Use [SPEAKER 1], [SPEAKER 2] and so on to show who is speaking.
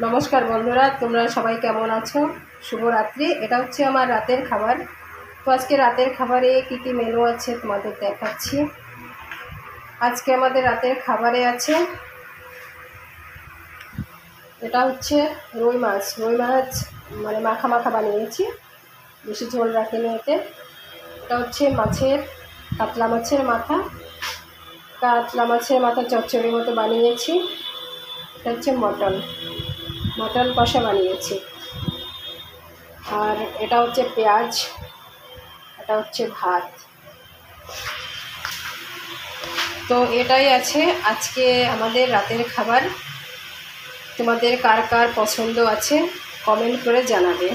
[SPEAKER 1] নমস্কার বন্ধুরা, তোমরা সবাই কেমন আছো? শুভরাত্রি। এটা হচ্ছে আমার রাতের খাবার। তো আজকে রাতের খাবারে কি কি মেনু আছে তোমাদের দেখাচ্ছি। আজকে আমাদের রাতের খাবারে আছে, এটা হচ্ছে রুই মাছ মানে মাখা মাখা বানিয়েছি, বেশি ঝোল রাখিনি এতে। এটা হচ্ছে কাতলা মাছের মাথা চচ্চড়ির মতো বানিয়েছি। এটা হচ্ছে মটন কষা বানিয়েছি। আর এটা হচ্ছে পেঁয়াজ, এটা হচ্ছে ভাত। তো এটাই আছে আজকে আমাদের রাতের খাবার। তোমাদের কার কার পছন্দ আছে কমেন্ট করে জানাবে।